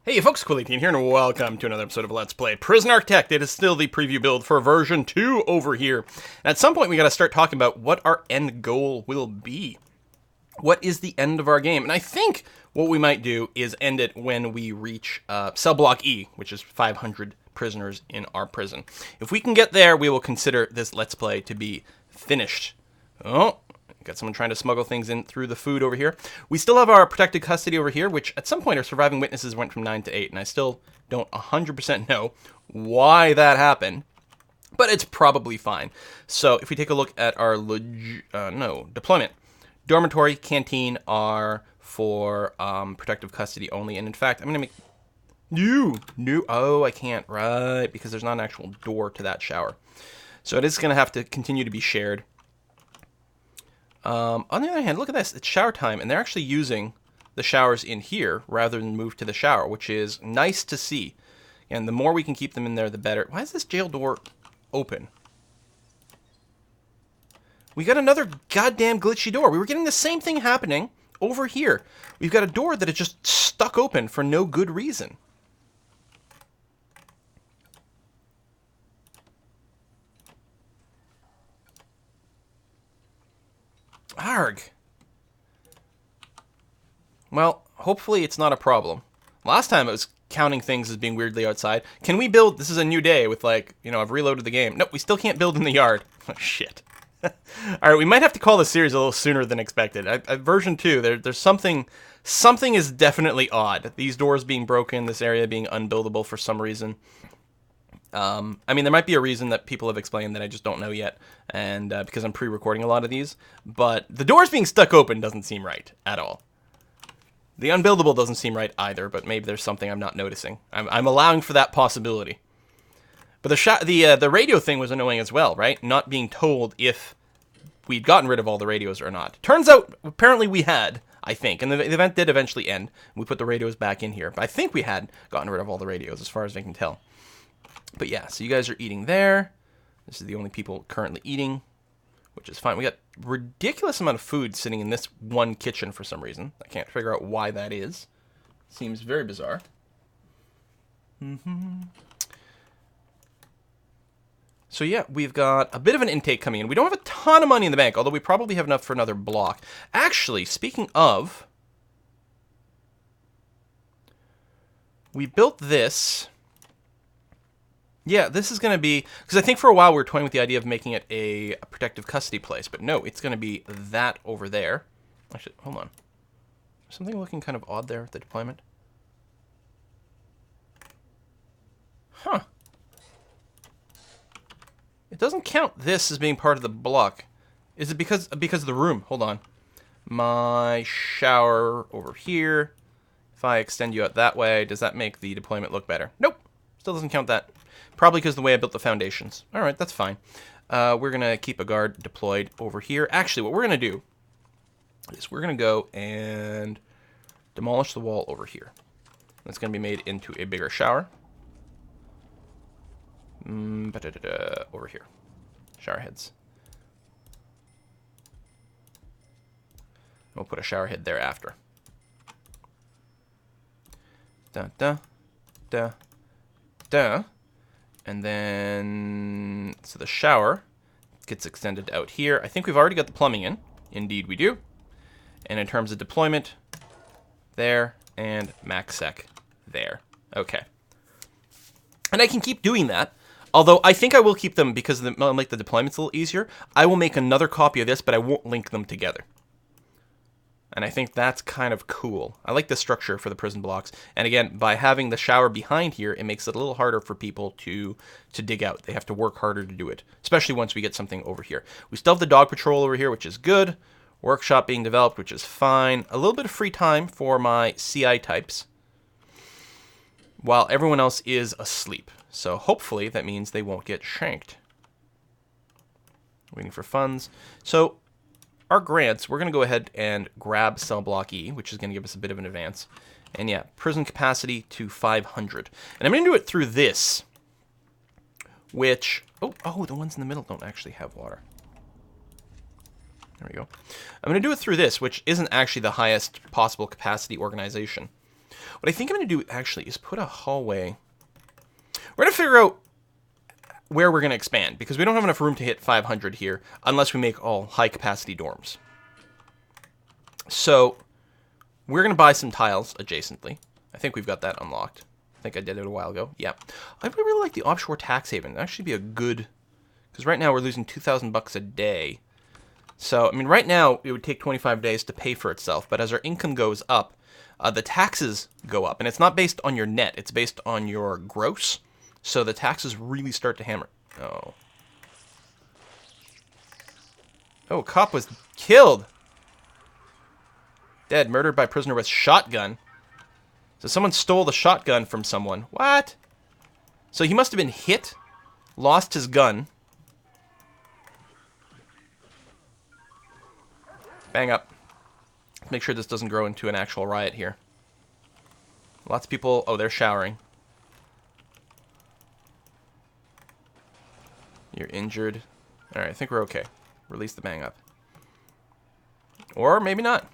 Hey folks, Quilly18 here, and welcome to another episode of Let's Play Prison Architect. It is still the preview build for version 2 over here. And at some point we gotta start talking about what our end goal will be. What is the end of our game? And I think what we might do is end it when we reach cell block E, which is 500 prisoners in our prison. If we can get there, we will consider this Let's Play to be finished. Oh, got someone trying to smuggle things in through the food over here. We still have our protected custody over here, which at some point our surviving witnesses went from 9 to 8, and I still don't 100% know why that happened, but it's probably fine. So if we take a look at our deployment, dormitory, canteen are for protective custody only, and in fact, I'm going to make I can't, right, because there's not an actual door to that shower. So it is going to have to continue to be shared. On the other hand, look at this. It's shower time, and they're actually using the showers in here rather than move to the shower, which is nice to see. And the more we can keep them in there, the better. Why is this jail door open? We got another goddamn glitchy door. We were getting the same thing happening over here. We've got a door that is just stuck open for no good reason. Arg. Well, hopefully it's not a problem. Last time it was counting things as being weirdly outside. Can we build... This is a new day with, like, you know, I've reloaded the game. Nope, we still can't build in the yard. Oh, shit. Alright, we might have to call this series a little sooner than expected. Version 2, there's something... Something is definitely odd. These doors being broken, this area being unbuildable for some reason. I mean, there might be a reason that people have explained that I just don't know yet, and because I'm pre-recording a lot of these, but the doors being stuck open doesn't seem right at all. The unbuildable doesn't seem right either, but maybe there's something I'm not noticing. I'm allowing for that possibility. But the radio thing was annoying as well, right? Not being told if we'd gotten rid of all the radios or not. Turns out, apparently we had, I think, and the event did eventually end. We put the radios back in here, but I think we had gotten rid of all the radios as far as I can tell. But yeah, so you guys are eating there. This is the only people currently eating, which is fine. We got a ridiculous amount of food sitting in this one kitchen for some reason. I can't figure out why that is. Seems very bizarre. So yeah, we've got a bit of an intake coming in. We don't have a ton of money in the bank, although we probably have enough for another block. Actually, speaking of, we built this... Yeah, this is going to be... Because I think for a while we were toying with the idea of making it a protective custody place. But no, it's going to be that over there. Actually, hold on. Something looking kind of odd there with the deployment. Huh. It doesn't count this as being part of the block. Is it because of the room? Hold on. My shower over here. If I extend you out that way, does that make the deployment look better? Nope. Still doesn't count that. Probably because of the way I built the foundations. All right, that's fine. We're going to keep a guard deployed over here. Actually, what we're going to do is we're going to go and demolish the wall over here. That's going to be made into a bigger shower. Over here. Shower heads. We'll put a shower head there after. And then, so the shower gets extended out here. I think we've already got the plumbing in. Indeed we do. And in terms of deployment, there, and max sec there. Okay. And I can keep doing that. Although I think I will keep them because it'll make the deployments a little easier. I will make another copy of this, but I won't link them together. And I think that's kind of cool. I like the structure for the prison blocks. And again, by having the shower behind here, it makes it a little harder for people to dig out. They have to work harder to do it, especially once we get something over here. We still have the dog patrol over here, which is good. Workshop being developed, which is fine. A little bit of free time for my CI types, while everyone else is asleep. So hopefully that means they won't get shanked. Waiting for funds. So our grants, we're going to go ahead and grab cell block E, which is going to give us a bit of an advance. And yeah, prison capacity to 500. And I'm going to do it through this, which... Oh, the ones in the middle don't actually have water. There we go. I'm going to do it through this, which isn't actually the highest possible capacity organization. What I think I'm going to do, actually, is put a hallway. We're going to figure out where we're going to expand, because we don't have enough room to hit 500 here, unless we make all high-capacity dorms. So, we're going to buy some tiles adjacently. I think we've got that unlocked. I think I did it a while ago. Yeah. I would really like the offshore tax haven. It'd actually be a good... Because right now we're losing $2,000 a day. So, I mean, right now it would take 25 days to pay for itself. But as our income goes up, the taxes go up. And it's not based on your net. It's based on your gross. So the taxes really start to hammer. Oh. Oh, cop was killed. Dead. Murdered by prisoner with shotgun. So someone stole the shotgun from someone. What? So he must have been hit, lost his gun. Bang up. Make sure this doesn't grow into an actual riot here. Lots of people... Oh, they're showering. You're injured. Alright, I think we're okay. Release the bang up. Or maybe not.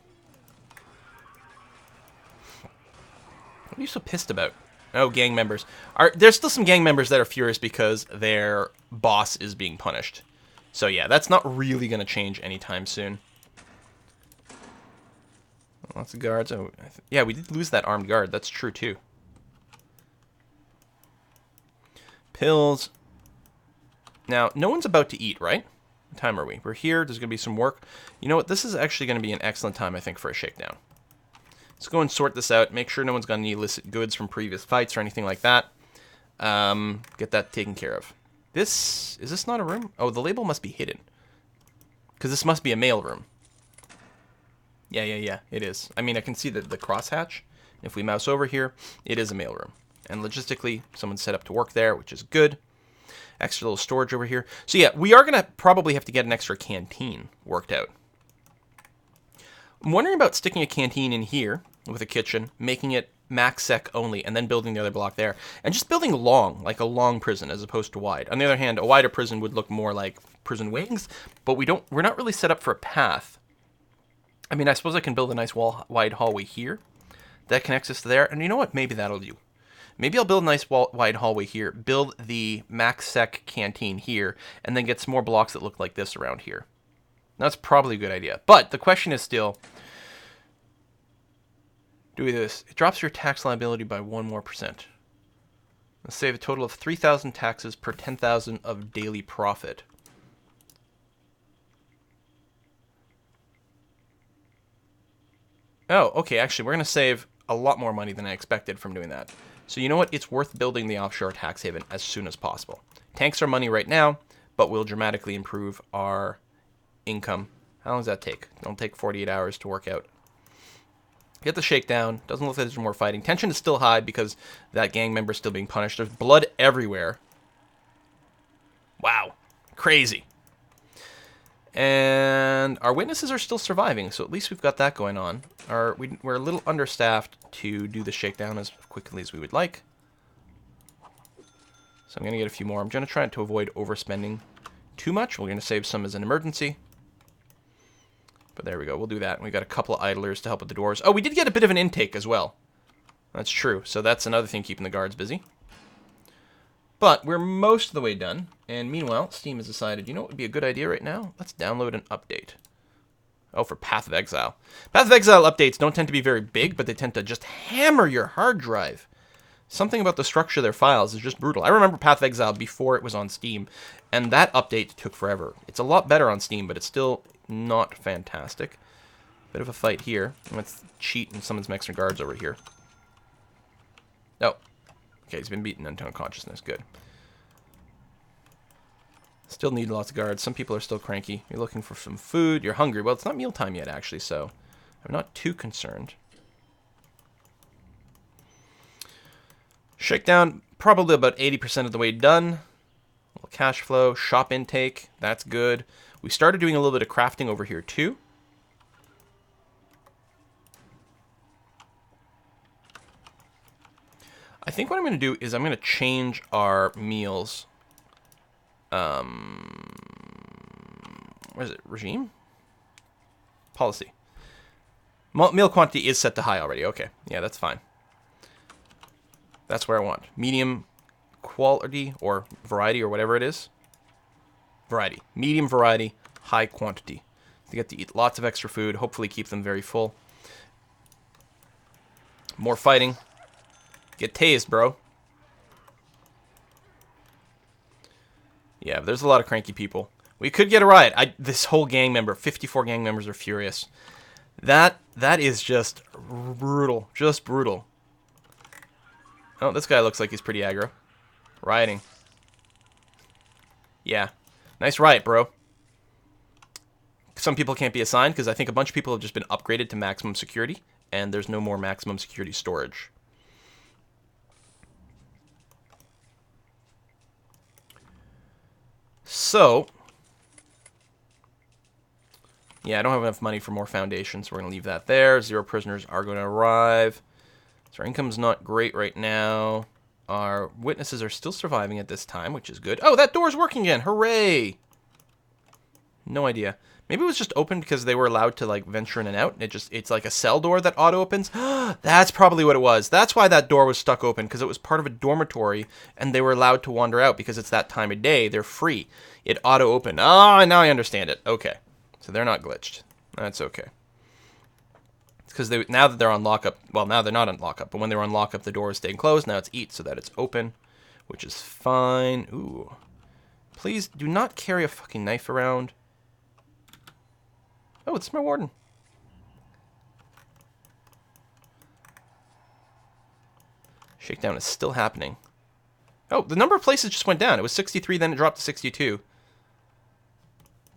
What are you so pissed about? Oh, gang members. There's still some gang members that are furious because their boss is being punished. So yeah, that's not really going to change anytime soon. Lots of guards. Oh, yeah, we did lose that armed guard. That's true, too. Pills. Now, no one's about to eat, right? What time are we? We're here. There's going to be some work. You know what? This is actually going to be an excellent time, I think, for a shakedown. Let's go and sort this out. Make sure no one's got any illicit goods from previous fights or anything like that. Get that taken care of. Is this not a room? Oh, the label must be hidden. Because this must be a mail room. Yeah, it is. I mean, I can see the crosshatch. If we mouse over here, it is a mailroom. And logistically, someone's set up to work there, which is good. Extra little storage over here. So yeah, we are going to probably have to get an extra canteen worked out. I'm wondering about sticking a canteen in here with a kitchen, making it max sec only, and then building the other block there. And just building long, like a long prison as opposed to wide. On the other hand, a wider prison would look more like prison wings, but we're not really set up for a path. I mean, I suppose I can build a nice wide hallway here. That connects us to there. And you know what? Maybe that'll do. Maybe I'll build a nice wide hallway here. Build the max sec canteen here. And then get some more blocks that look like this around here. That's probably a good idea. But the question is still... Do we do this? It drops your tax liability by 1 more percent. Let's save a total of 3,000 taxes per 10,000 of daily profit. Oh, okay, actually, we're going to save a lot more money than I expected from doing that. So you know what? It's worth building the offshore tax haven as soon as possible. Tanks our money right now, but will dramatically improve our income. How long does that take? It'll take 48 hours to work out. Get the shakedown. Doesn't look like there's more fighting. Tension is still high because that gang member is still being punished. There's blood everywhere. Wow. Crazy. And our witnesses are still surviving, so at least we've got that going on. We're a little understaffed to do the shakedown as quickly as we would like. So I'm going to get a few more. I'm going to try to avoid overspending too much. We're going to save some as an emergency. But there we go. We'll do that. We got a couple of idlers to help with the doors. Oh, we did get a bit of an intake as well. That's true. So that's another thing keeping the guards busy. But we're most of the way done. And meanwhile, Steam has decided, you know what would be a good idea right now? Let's download an update. Oh, for Path of Exile. Path of Exile updates don't tend to be very big, but they tend to just hammer your hard drive. Something about the structure of their files is just brutal. I remember Path of Exile before it was on Steam, and that update took forever. It's a lot better on Steam, but it's still not fantastic. Bit of a fight here. Let's cheat and summon some extra guards over here. Oh. Okay, he's been beaten into unconsciousness. Good. Still need lots of guards. Some people are still cranky. You're looking for some food. You're hungry. Well, it's not mealtime yet, actually, so I'm not too concerned. Shakedown, probably about 80% of the way done. A little cash flow, shop intake. That's good. We started doing a little bit of crafting over here, too. I think what I'm going to do is I'm going to change our meals. What is it? Regime? Policy. Meal quantity is set to high already. Okay. Yeah, that's fine. That's where I want. Medium quality or variety or whatever it is. Variety. Medium variety, high quantity. They get to eat lots of extra food, hopefully keep them very full. More fighting. Get tased, bro. Yeah, there's a lot of cranky people. We could get a riot. This whole gang member, 54 gang members are furious. That is just brutal. Just brutal. Oh, this guy looks like he's pretty aggro. Rioting. Yeah. Nice riot, bro. Some people can't be assigned because I think a bunch of people have just been upgraded to maximum security, and there's no more maximum security storage. So, yeah, I don't have enough money for more foundations, so we're going to leave that there. 0 prisoners are going to arrive. So our income's not great right now. Our witnesses are still surviving at this time, which is good. Oh, that door's working again. Hooray! No idea. Maybe it was just open because they were allowed to, like, venture in and out. It's like a cell door that auto-opens. That's probably what it was. That's why that door was stuck open, because it was part of a dormitory, and they were allowed to wander out because it's that time of day. They're free. It auto-opened. Oh, now I understand it. Okay. So they're not glitched. That's okay. It's because now that they're on lockup, well, now they're not on lockup, but when they were on lockup, the door is staying closed. Now it's eat so that it's open, which is fine. Ooh. Please do not carry a fucking knife around. Oh, it's my warden. Shakedown is still happening. Oh, the number of places just went down. It was 63, then it dropped to 62.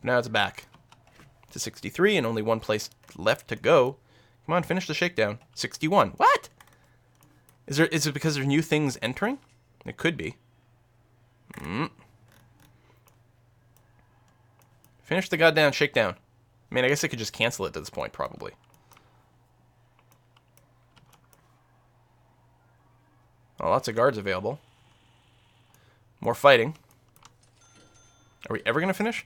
Now it's back to 63, and only one place left to go. Come on, finish the shakedown. 61. What? Is it because there's new things entering? It could be. Finish the goddamn shakedown. I mean, I guess I could just cancel it at this point, probably. Oh, lots of guards available. More fighting. Are we ever going to finish?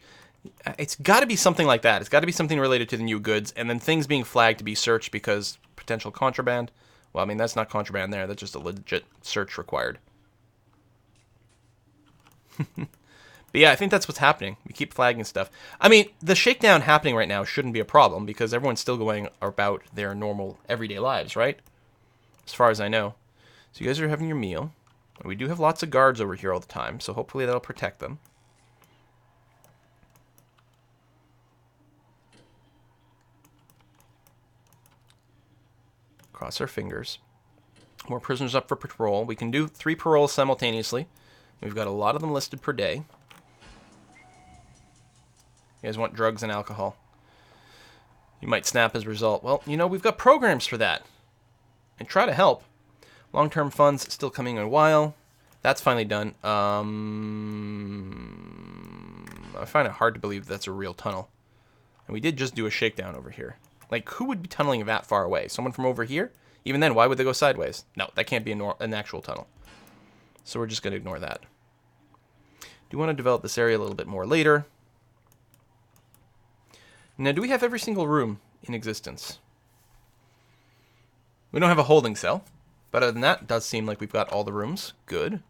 It's got to be something like that. It's got to be something related to the new goods, and then things being flagged to be searched because potential contraband. Well, I mean, that's not contraband there. That's just a legit search required. But yeah, I think that's what's happening. We keep flagging stuff. I mean, the shakedown happening right now shouldn't be a problem because everyone's still going about their normal everyday lives, right? As far as I know. So you guys are having your meal. We do have lots of guards over here all the time, so hopefully that'll protect them. Cross our fingers. More prisoners up for patrol. We can do 3 paroles simultaneously. We've got a lot of them listed per day. You guys want drugs and alcohol. You might snap as a result. Well, you know, we've got programs for that. And try to help. Long-term funds still coming in a while. That's finally done. I find it hard to believe that's a real tunnel. And we did just do a shakedown over here. Like, who would be tunneling that far away? Someone from over here? Even then, why would they go sideways? No, that can't be an actual tunnel. So we're just going to ignore that. Do want to develop this area a little bit more later. Now, do we have every single room in existence? We don't have a holding cell. But other than that, it does seem like we've got all the rooms. Good.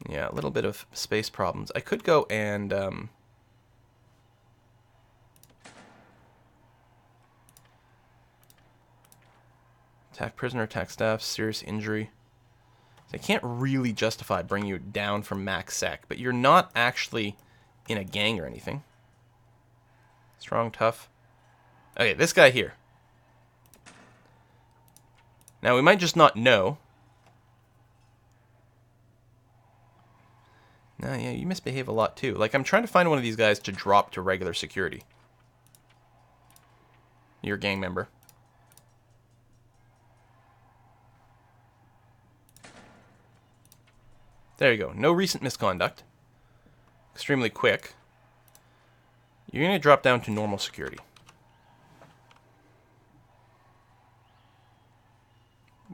Yeah, a little bit of space problems. I could go and... attack prisoner, attack staff, serious injury. So I can't really justify bringing you down from max sec, but you're not actually in a gang or anything. Strong, tough. Okay, this guy here. Now, we might just not know. Nah, yeah, you misbehave a lot, too. Like, I'm trying to find one of these guys to drop to regular security. You're a gang member. There you go. No recent misconduct. Extremely quick. You're going to drop down to normal security.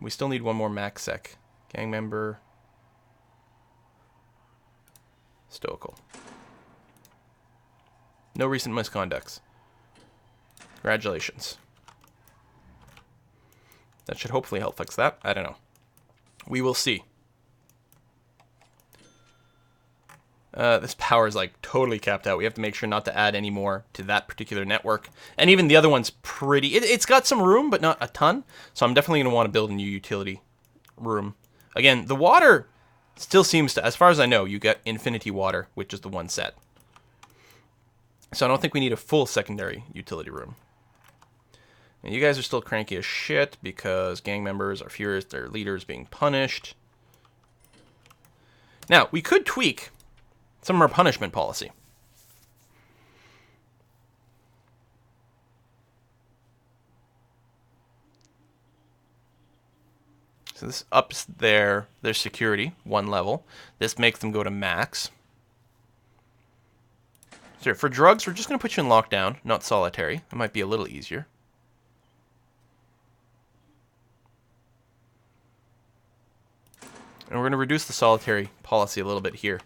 We still need one more max sec. Gang member. Stoical. No recent misconducts. Congratulations. That should hopefully help fix that. I don't know. We will see. This power is like totally capped out. We have to make sure not to add any more to that particular network. And even the other one's pretty... It's got some room, but not a ton. So I'm definitely going to want to build a new utility room. Again, the water still seems to... As far as I know, you get infinity water, which is the one set. So I don't think we need a full secondary utility room. And you guys are still cranky as shit because gang members are furious their leaders being punished. Now, we could tweak some of our punishment policy. So this ups their security one level. This makes them go to max. So for drugs, we're just going to put you in lockdown, not solitary. It might be a little easier. And we're going to reduce the solitary policy a little bit here.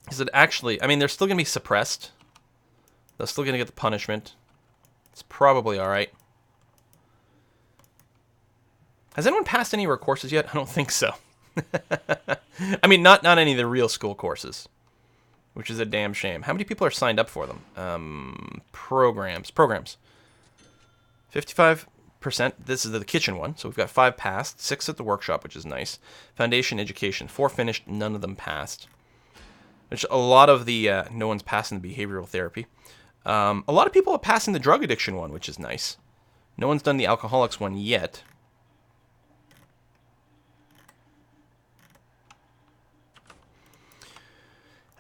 Because it actually, I mean, they're still going to be suppressed. They're still going to get the punishment. It's probably alright. Has anyone passed any of our courses yet? I don't think so. I mean, not any of the real school courses. Which is a damn shame. How many people are signed up for them? Programs. 55%. This is the kitchen one. So we've got 5 passed. 6 at the workshop, which is nice. Foundation education. 4 finished. None of them passed. Which a lot of the... no one's passing the behavioral therapy. A lot of people are passing the drug addiction one, which is nice. No one's done the alcoholics one yet.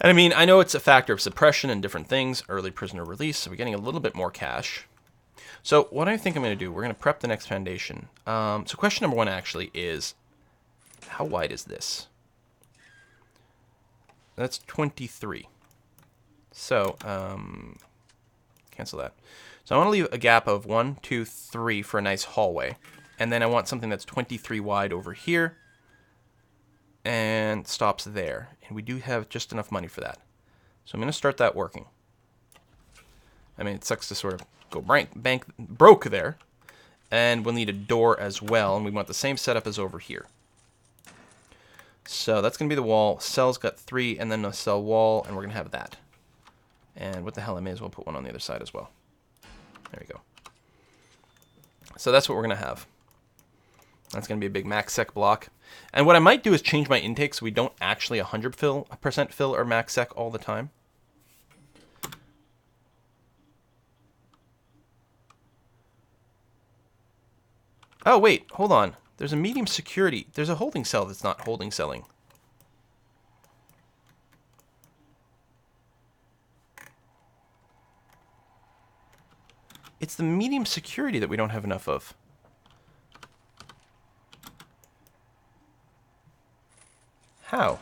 And I mean, I know it's a factor of suppression and different things. Early prisoner release, so we're getting a little bit more cash. So what I think I'm going to do, we're going to prep the next foundation. So question number 1 actually is, how wide is this? That's 23. So, cancel that. So I want to leave a gap of 1, 2, 3 for a nice hallway. And then I want something that's 23 wide over here. And stops there. And we do have just enough money for that. So I'm going to start that working. I mean, it sucks to sort of go broke there. And we'll need a door as well. And we want the same setup as over here. So that's going to be the wall. Cell's got 3 and then a cell wall. And we're going to have that. And what the hell, I may as well put one on the other side as well. There we go. So that's what we're going to have. That's going to be a big max sec block. And what I might do is change my intake so we don't actually 100% fill our max sec all the time. Oh, wait, hold on. There's a medium security. There's a holding cell that's not holding selling. It's the medium security that we don't have enough of. How?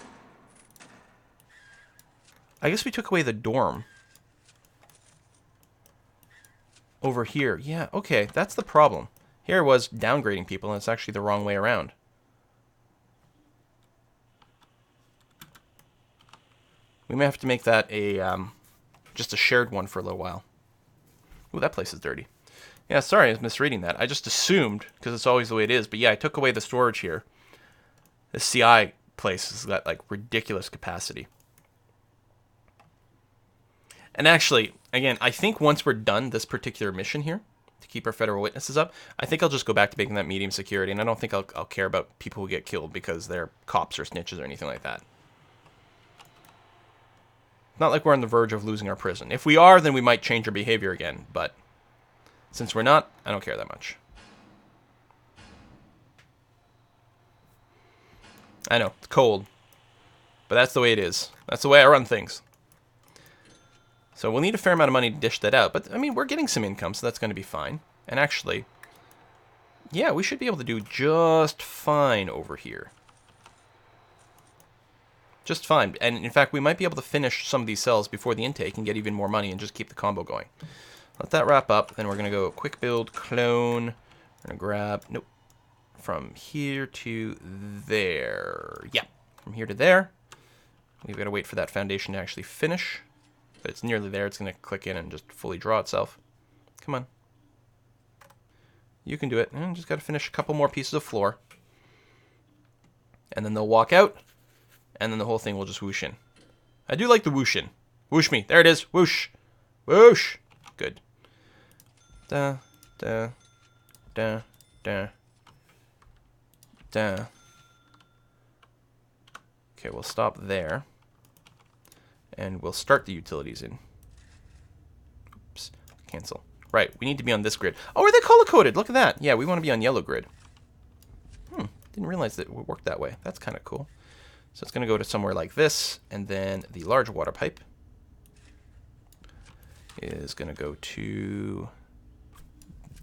I guess we took away the dorm. Over here. Yeah, okay, that's the problem. Here was downgrading people, and it's actually the wrong way around. We may have to make that a just a shared one for a little while. Ooh, that place is dirty. Yeah, sorry, I was misreading that. I just assumed, because it's always the way it is. But yeah, I took away the storage here. The CI place has got, like, ridiculous capacity. And actually, again, I think once we're done this particular mission here, to keep our federal witnesses up, I think I'll just go back to making that medium security, and I don't think I'll care about people who get killed because they're cops or snitches or anything like that. Not like we're on the verge of losing our prison. If we are, then we might change our behavior again, but since we're not, I don't care that much. I know, it's cold, but that's the way it is. That's the way I run things. So we'll need a fair amount of money to dish that out, but I mean, we're getting some income, so that's going to be fine. And actually, yeah, we should be able to do just fine over here. Just fine. And in fact, we might be able to finish some of these cells before the intake and get even more money and just keep the combo going. Let that wrap up. Then we're going to go quick build, clone. We're going to grab, nope, from here to there. Yeah, from here to there. We've got to wait for that foundation to actually finish. But it's nearly there. It's going to click in and just fully draw itself. Come on. You can do it. And just got to finish a couple more pieces of floor. and then they'll walk out, and then the whole thing will just whoosh in. I do like the whoosh in. Whoosh me. There it is. Whoosh. Whoosh. Good. Da, da, da, da, da. Okay, we'll stop there. And we'll start the utilities in. Oops. Cancel. Right, we need to be on this grid. Oh, are they color-coded? Look at that. Yeah, we want to be on yellow grid. Didn't realize that it would work that way. That's kind of cool. So it's going to go to somewhere like this, and then the large water pipe is going to go to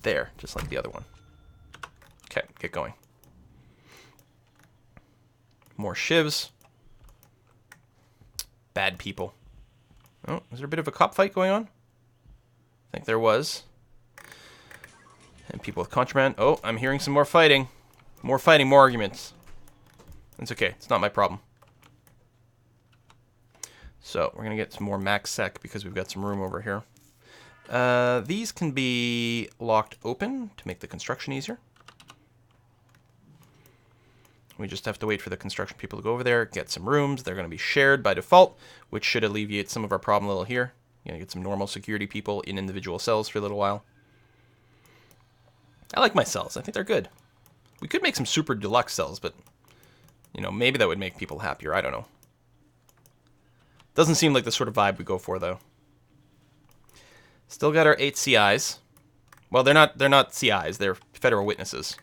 there, just like the other one. Okay, get going. More shivs. Bad people. Oh, is there a bit of a cop fight going on? I think there was. And people with contraband. Oh, I'm hearing some more fighting. More fighting, more arguments. It's okay. It's not my problem. So, we're going to get some more max sec because we've got some room over here. These can be locked open to make the construction easier. We just have to wait for the construction people to go over there, get some rooms. They're going to be shared by default, which should alleviate some of our problem a little here. You know, get some normal security people in individual cells for a little while. I like my cells. I think they're good. We could make some super deluxe cells, but, you know, maybe that would make people happier. I don't know. Doesn't seem like the sort of vibe we go for, though. Still got our 8 CIs. Well, they're not CIs. They're federal witnesses.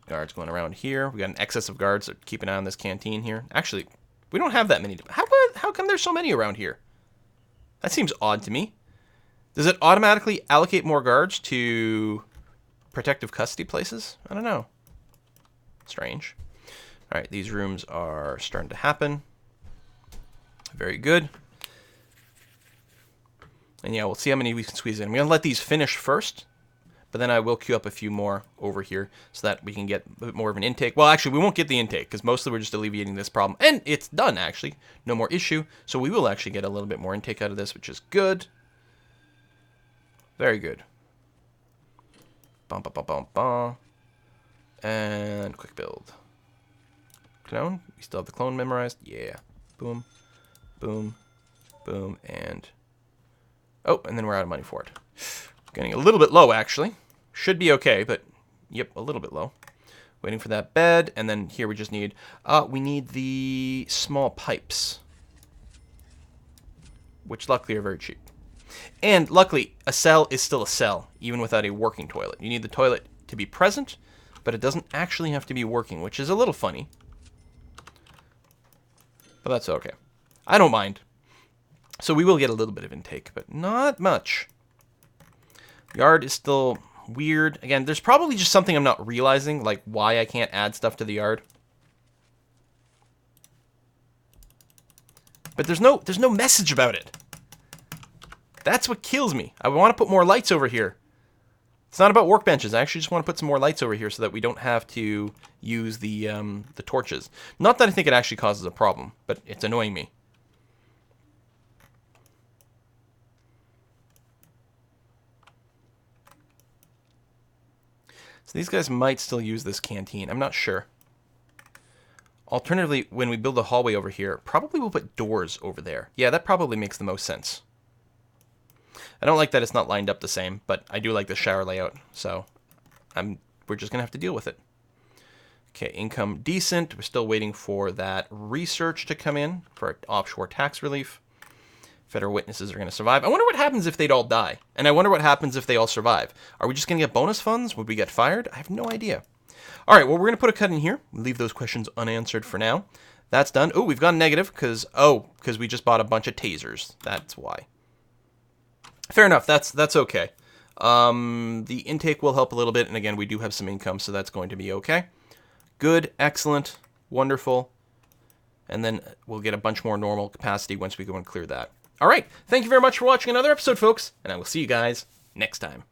Guards going around here. We got an excess of guards that keep an eye on this canteen here. Actually, we don't have that many. How come there's so many around here? That seems odd to me. Does it automatically allocate more guards to protective custody places? I don't know. Strange. All right, these rooms are starting to happen. Very good. And yeah, we'll see how many we can squeeze in. I'm going to let these finish first, but then I will queue up a few more over here so that we can get a bit more of an intake. Well, actually, we won't get the intake because mostly we're just alleviating this problem. And it's done, actually. No more issue. So we will actually get a little bit more intake out of this, which is good. Very good. Bum, bum, bum, bum, bum. And quick build. Clone. We still have the clone memorized. Yeah. Boom. Boom. Boom. And... oh, and then we're out of money for it. Getting a little bit low, actually. Should be okay, but... yep, a little bit low. Waiting for that bed. And then here we just need... we need the small pipes. Which luckily are very cheap. And luckily, a cell is still a cell, even without a working toilet. You need the toilet to be present, but it doesn't actually have to be working, which is a little funny. But that's okay. I don't mind. So we will get a little bit of intake, but not much. Yard is still weird. Again, there's probably just something I'm not realizing, like why I can't add stuff to the yard. But there's no message about it. That's what kills me. I want to put more lights over here. It's not about workbenches. I actually just want to put some more lights over here so that we don't have to use the torches. Not that I think it actually causes a problem, but it's annoying me. So these guys might still use this canteen. I'm not sure. Alternatively, when we build a hallway over here, probably we'll put doors over there. Yeah, that probably makes the most sense. I don't like that it's not lined up the same, but I do like the shower layout, so we're just going to have to deal with it. Okay, income decent. We're still waiting for that research to come in for offshore tax relief. Federal witnesses are going to survive. I wonder what happens if they'd all die, and I wonder what happens if they all survive. Are we just going to get bonus funds? Would we get fired? I have no idea. All right, well, we're going to put a cut in here. Leave those questions unanswered for now. That's done. Oh, we've gone negative because we just bought a bunch of tasers. That's why. Fair enough. That's okay. The intake will help a little bit, and again, we do have some income, so that's going to be okay. Good, excellent, wonderful. And then we'll get a bunch more normal capacity once we go and clear that. All right. Thank you very much for watching another episode, folks, and I will see you guys next time.